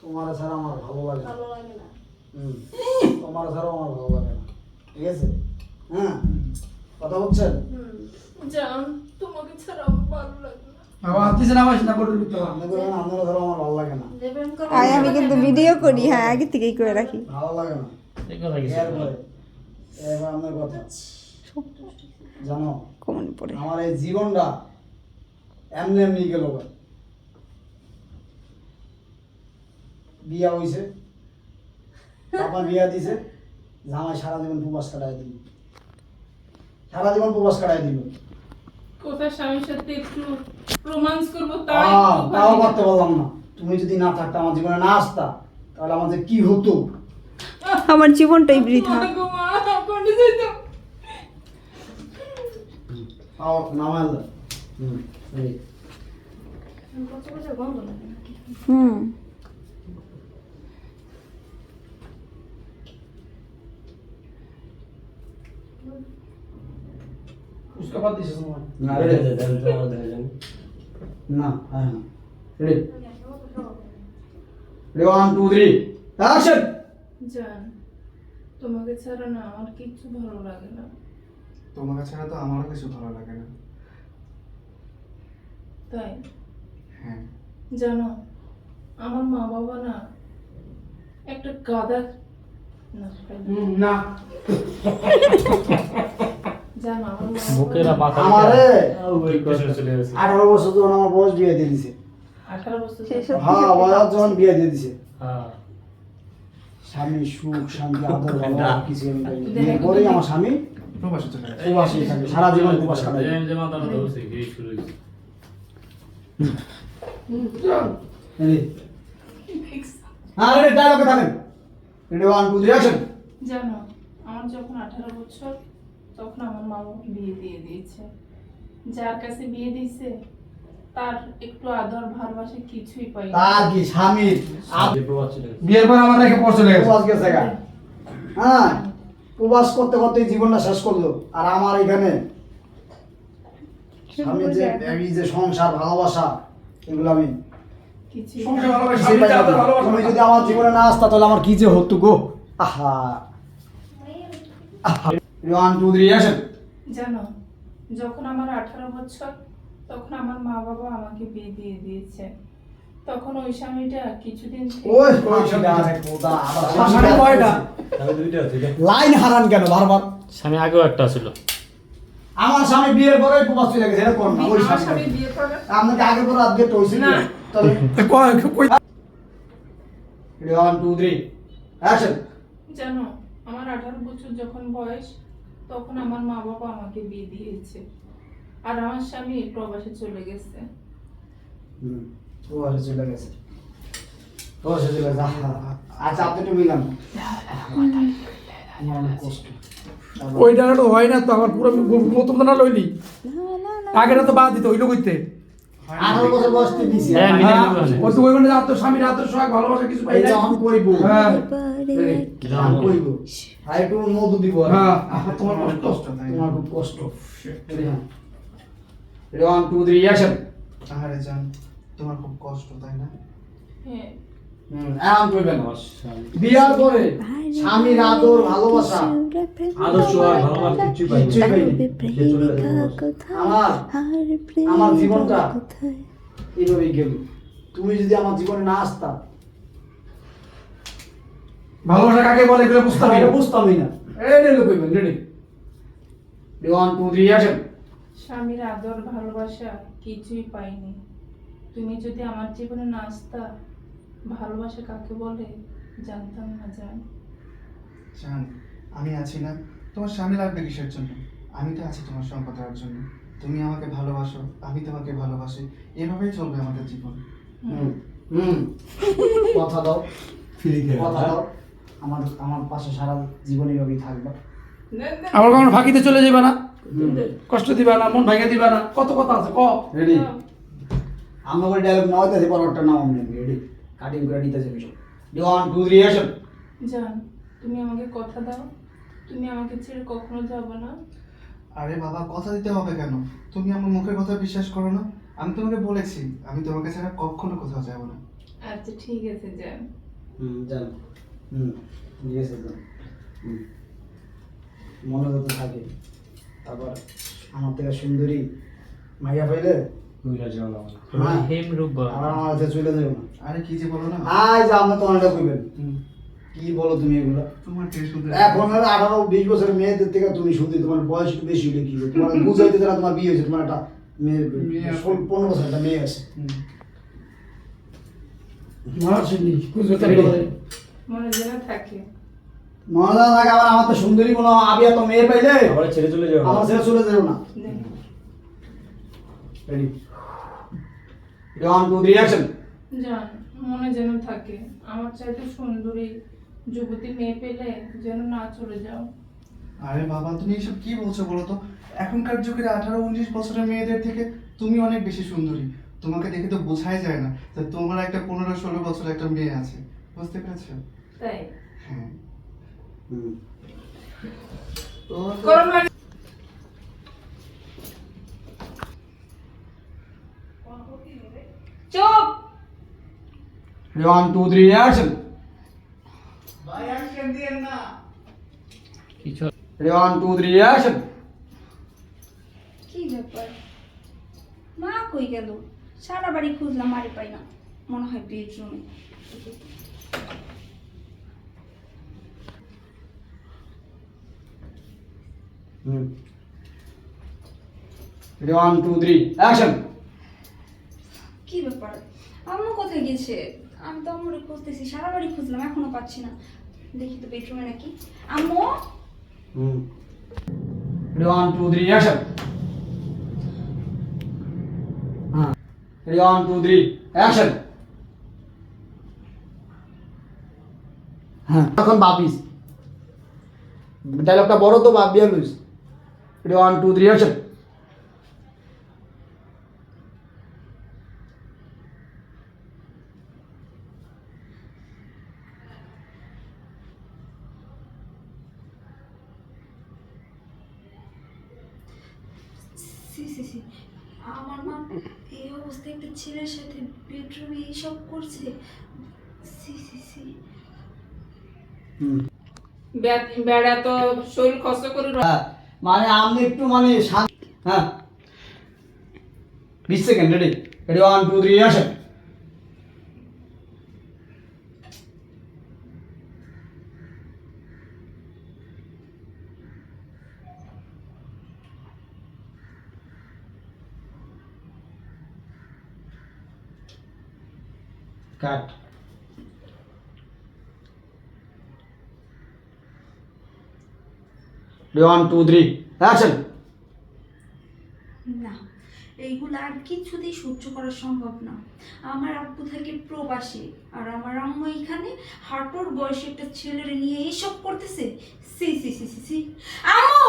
তোমার ছাড়া আমার ভালো লাগে না। ভালো লাগে না। তোমার ছাড়াও আমার ভালো লাগে না, ঠিক আছে? হ্যাঁ, কথা বলছেন? জান, তোমাকে ছাড়া আমার ভালো লাগে না। আবার কিছু না বসে না করে দিতে হবে। আপনি বলেন আপনারা ছাড়াও আমার ভালো লাগে না, দেবেন করো। আমি কিন্তু ভিডিও করি, হ্যাঁ আগে থেকেই করে রাখি। ভালো লাগে না। এগুলো কিছু এরপরে এবার আপনার কথা জানো, কমন পড়ে আমার এই জীবনটা এমনি এমনি গেল। বিয়া হইছে, বাবা বিয়া দিছে, জামাই সারা জীবন প্রবাস কাটাই দিল, সারা জীবন প্রবাস কাটাই দিল। কোথায় স্বামীর সাথে একটু রোমান্স করবো তাই তাও করতে পারলাম না। তুমি যদি না থাকতে, আমার জীবনে না আসতা, তাহলে আমাদের কি হতো? আমার জীবনটাই বৃথা। তাও নামাল। হুম, उसका बात दिस समझ না দে রেডি, দে দে তো আমাদের জানি না হ্যাঁ রেডি, রেডি 1 2 3 অ্যাকশন। জান, তোমাকে ছাড়া না আমার কিচ্ছু ভালো লাগে না। তোমাকে ছাড়া তো আমারও কিছু ভালো লাগে না। তাই হ্যাঁ, জানো, আমার মা বাবা না একটা গাদা না ना জানো, আমার মা বুকেরা মাথা আমারে ওই কষ্ট চলে গেছে 18 বছর যখন আমার বয়স বিয়ে দিয়ে দিছে। 18 বছর সেসব হ্যাঁ, বয়স যখন বিয়ে দিয়ে দিছে, হ্যাঁ স্বামী সুখ শান্তি আদর ভালোবাসা না। কিছু আমি পাইনি। বিয়ের পরেই আমার স্বামী প্রবাসে চলে গেছে। প্রবাসী থাকে, সারা জীবন প্রবাস কাটাই। যে মাথাটা ধরছে কি শুরু হইছে রেডি, হ্যাঁ রেডি, ডায়লগে থাকেন। Ready 1 2 3 action. জানো, আমার যখন 18 বছর তখন আমার মা আমাকে বিয়ে দিয়ে দিয়েছে। যার কাছে বিয়ে দিয়েছে তার একটু আদর ভালোবাসা কিছুই পাই না। তার কি স্বামীর যে প্রবাস চলে গেছে বিয়ের পর আমার রেখে পড় চলে গেছে। প্রবাস গেছে গা। হ্যাঁ, প্রবাস করতে করতে জীবনটা শেষ করলো। আর আমার এখানে স্বামীর যে এই যে সংসার ভালোবাসা, এগুলো আমি কিছুই সংসার পাই না। ভালোবাসা, কিছুই স্বামীর পাই না। চাদর ভালোবাসা। তুমি যদি আমার জীবনে না আসতা, তাহলে আমার কি যে হতো গো। আহা 1 2 3 অ্যাকশন। জানো, যখন আমার 18 বছর তখন আমার মা বাবা আমাকে বিয়ে দিয়ে দিয়েছে। তখন ওই স্বামীটা কিছুদিন থেকে ওই স্বামীটা আরে খোদা, আমার আমার স্বামীটা স্বামী কয়টা? আমি দুইটা আছে লাইন হারান কেন বারবার? স্বামী আগেও একটা ছিল আমার স্বামী বিয়ের পরে প্রবাস চলে গেছে, এরকম না। ওই আমার স্বামী স্বামী বিয়ে করে আপনাকে আগে পরে আজকে টইছিল না। তাহলে কই কই 1 2 3 অ্যাকশন। জানো, আমার 18 বছর যখন বয়স তখন আমার মা বাবা আমাকে বিয়ে দিয়েছে। আর আমার স্বামী প্রবাসে চলে গেছে। প্রবাসে চলে গেছে, প্রবাসে চলে গেছে। আচ্ছা, আপনি একটু মিলান। আমার অনেক কষ্ট। ওই ডানাটা হয় না তো আমার পুরো নতুন দানা লইলি আগেটা তো বাদ দিতে হইলো কইতে 18 বছর বয়স থেকে দিছি। হ্যাঁ, ও তো ওইখানে যাতো স্বামীর আদর সোহাগ ভালোবাসা কিছু পাই এই না। যে আমি কইবো, হ্যাঁ আমি কইবো, আর একটু মধু দিব। হ্যাঁ তোমার তোমার কষ্ট, কষ্ট তাই না? তোমার খুব কষ্ট। হ্যাঁ 1 2 3 অ্যাকশন। আহারে জান, তোমার খুব কষ্ট তাই না? হ্যাঁ, এখন কইবেন বিয়ার পরে স্বামীর আদর ভালোবাসা আদর্শ আর ভালোবাসা কিছুই পাইনি কিছুই পাইনি। আমার জীবনটা এইভাবেই গেল। তুমি যদি আমার জীবনে না আসতা, ভালোবাসা কাকে বলে এগুলো বুঝতে তাহলে পারি এটা বুঝতামই না। রেডি কইবেন, রেডি 1 2 3 অ্যাকশন। স্বামীর আদর ভালোবাসা কিছুই পাইনি। তুমি যদি আমার জীবনে না আসতা, ভালোবাসা কাকে বলে জানতাম না। জান, জান, আমি আছি না, তোমার স্বামী লাগবে কিসের জন্য? আমি তো আছি তোমার সম্পদ দেওয়ার জন্য। তুমি আমাকে ভালোবাসো, আমি তোমাকে ভালোবাসি, এভাবেই চলবে আমাদের জীবন। হুম হুম কথা দাও, কথা দাও। আমার আমার পাশে সারা জীবন এইভাবেই থাকবা। আমার কোনো ফাঁকিতে চলে যাবে না, হুম কষ্ট দিবা না, মন ভেঙে দিবা না, কত কথা আছে ক রেডি। আমরা করে ডায়লগ না হইতাছে, পরটা নাও আমি রেডি কাটিং করে দিতেছে বিষয়। 1 2 3 অ্যাকশন। জান, তুমি আমাকে কথা দাও, তুমি আমাকে ছেড়ে কখনো যাবে না। আরে বাবা, কথা দিতে হবে কেন? তুমি আমার মুখের কথা বিশ্বাস করো না? আমি তোমাকে বলেছি আমি তোমাকে ছাড়া কখনো কোথাও যাব না। আচ্ছা ঠিক আছে যান। যান। ঠিক আছে যান। মনে তো থাকে। তারপর আমার থেকে সুন্দরী মাইয়া পাইলে কইরা যাও না হ্যাঁ। হেম রূপ বা আবার আমার কাছে চলে যাবে না। আরে কি যে বলো না, আই যে আমরা তোমার এটা কইবেন। কি বলো তুমি এগুলো? তোমার থেকে শুধু এখন 18-20 বছরের মেয়েদের থেকে তুমি শুনতে তোমার বয়স একটু বেশি হলে কি হবে? তোমার বুঝাইতে যারা তোমার বিয়ে হয়েছে, তোমার একটা মেয়ে মেয়ে আছে। 15 বছর একটা মেয়ে আছে। মারছিনি বুঝবে তাই বলে মনে যেন থাকে। মনে থাকে আবার আমার তো সুন্দরী কোনো আবিয়া তো মেয়ে পাইলে আবার ছেড়ে চলে যাও আমার ছেড়ে চলে যাবে না। দেখ। Ready 1 2 3 action. জান, মনে যেন থাকে আমার চাইতে সুন্দরী যুবতী মেয়ে পেলে যেন না চলে যাও। আরে বাবা তুমি এসব কি বলছো বলো তো? এখনকার যুগের 18-19 বছরের মেয়েদের থেকে তুমি অনেক বেশি সুন্দরী। তোমাকে দেখে তো বোঝাই যায় না যে তোমার একটা 15-16 বছরের একটা মেয়ে আছে। বুঝতে পেরেছো? তাই হ্যাঁ। তো গরম লাগে। চুপ। 1 2 3 অ্যাকশন। ভাই অ্যাকশন দিয়েন না। কিছু 1 2 3 অ্যাকশন। কি ব্যাপার, মা কই গেল? সারা বাড়ি খুঁজলাম, মারি পাই না। মনে হয় বেডরুমে। Ready 1 2 3 action. কি ব্যাপার, আম্মু কোথায় গেছে? আমি তো আম্মুরে খুঁজতেছি, সারা বাড়ি খুঁজলাম, এখনো পাচ্ছি না। দেখি তো বেডরুমে নাকি। আম্মু, রেডি 1 2 3 অ্যাকশন। হ্যাঁ রেডি 1 2 3 অ্যাকশন। হ্যাঁ এখন বাপিস ডায়লগটা বড় তো বাপিয়া লুইস। Ready 1 2 3 action. সি সি সি, আমার মা এই অবস্থায় একটা ছেলের সাথে বেডরুমে এইসব করছে। সি সি সি। বেড়া তো শরীর কষ্ট করে হ্যাঁ মানে আপনি একটু মানে হ্যাঁ 20 সেকেন্ড রেডি রেডি 1 2 3 অ্যাকশন। কাট রেডি 1 2 3 অ্যাকশন। না, এইগুলো আর কিছুতেই সহ্য করা সম্ভব না। আমার আব্বু থাকে প্রবাসী, আর আমার আম্মু এখানে হাঁটুর বয়সে একটা ছেলের নিয়ে এইসব করতেছে। সি সি সি সি সি। আম্মু!